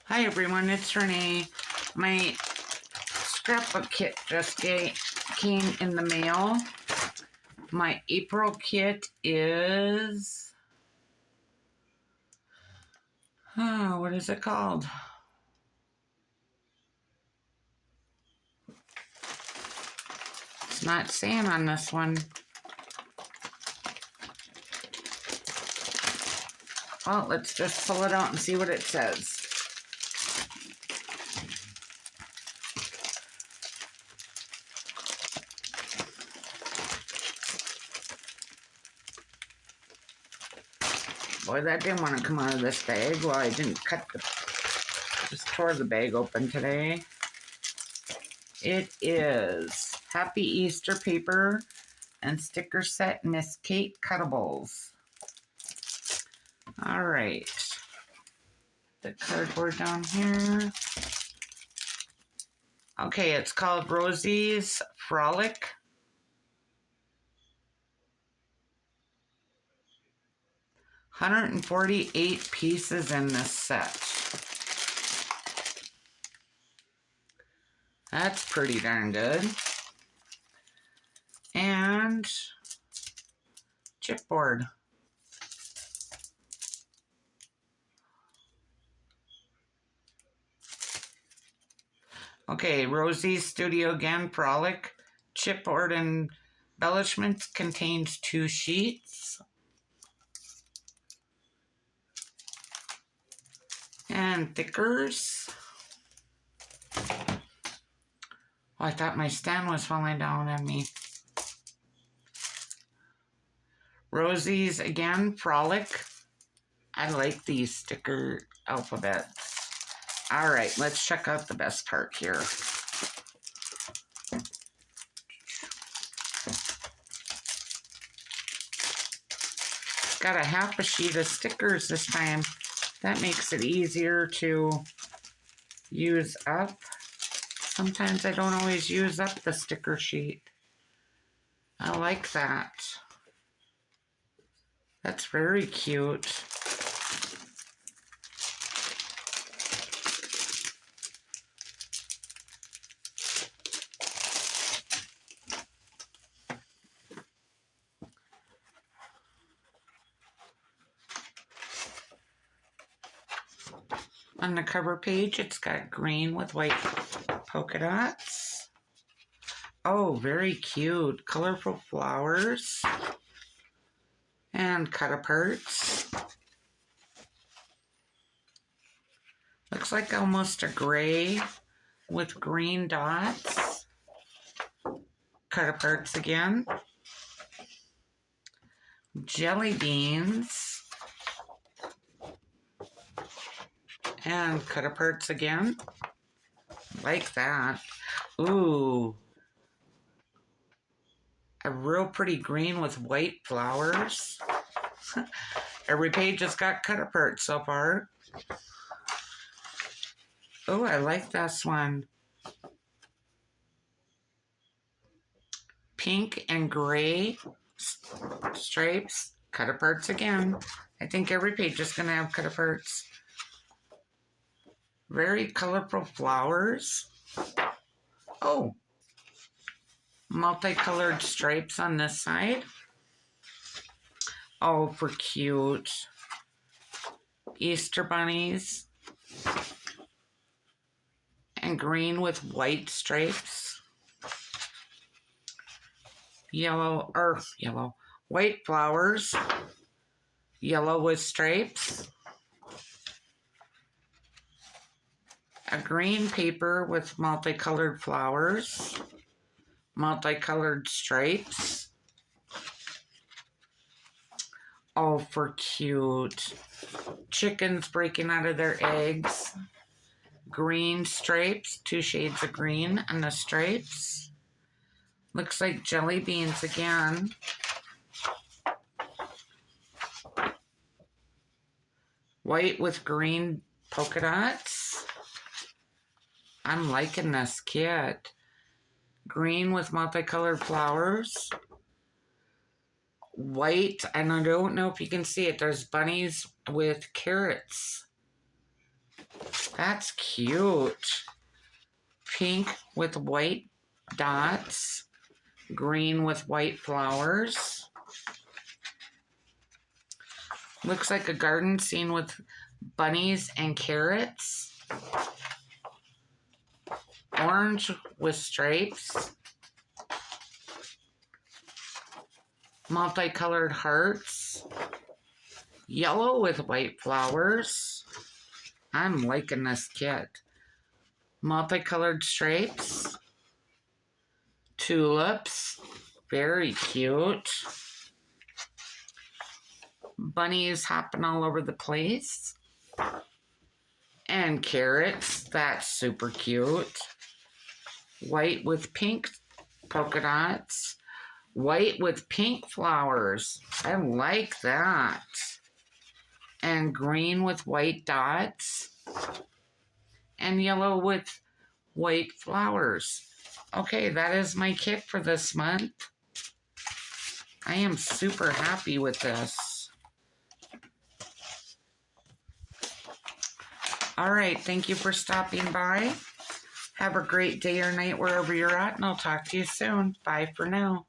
Hi everyone, it's Renee. My scrapbook kit just came in the mail. My April kit is... what is it called? It's not saying on this one. Well, let's just pull it out and see what it says. Boy, that didn't want to come out of this bag. Well, I didn't just tore the bag open today. It is Happy Easter paper and sticker set Miss Kate Cuttables. All right. The cardboard down here. Okay, it's called Rosie's Frolic. $148 pieces in this set. That's pretty darn good. And chipboard. Okay, Rosie's Studio again, Frolic. Chipboard embellishments contains 2 sheets. And thickers. Oh, I thought my stand was falling down on me. Rosie's again, Frolic. I like these sticker alphabets. All right, let's check out the best part here. Got a half a sheet of stickers this time. That makes it easier to use up. Sometimes I don't always use up the sticker sheet. I like that. That's very cute. On the cover page, it's got green with white polka dots. Oh, very cute. Colorful flowers. And cut aparts. Looks like almost a gray with green dots. Cut aparts again. Jelly beans. And cut aparts again. Like that. Ooh. A real pretty green with white flowers. Every page has got cut aparts so far. Oh, I like this one. Pink and gray stripes. Cut aparts again. I think every page is going to have cut aparts. Very colorful flowers. Oh, multicolored stripes on this side. Oh, for cute. Easter bunnies. And green with white stripes. White flowers. Yellow with stripes. A green paper with multicolored flowers, multicolored stripes. Oh, for cute. Chickens breaking out of their eggs. Green stripes, 2 shades of green on the stripes. Looks like jelly beans again. White with green polka dots. I'm liking this kit. Green with multicolored flowers. White, and I don't know if you can see it. There's bunnies with carrots. That's cute. Pink with white dots. Green with white flowers. Looks like a garden scene with bunnies and carrots. Orange with stripes. Multicolored hearts. Yellow with white flowers. I'm liking this kit. Multicolored stripes. Tulips. Very cute. Bunnies hopping all over the place. And carrots. That's super cute. White with pink polka dots. White with pink flowers. I like that. And green with white dots. And yellow with white flowers. Okay, that is my kit for this month. I am super happy with this. All right, thank you for stopping by. Have a great day or night wherever you're at, and I'll talk to you soon. Bye for now.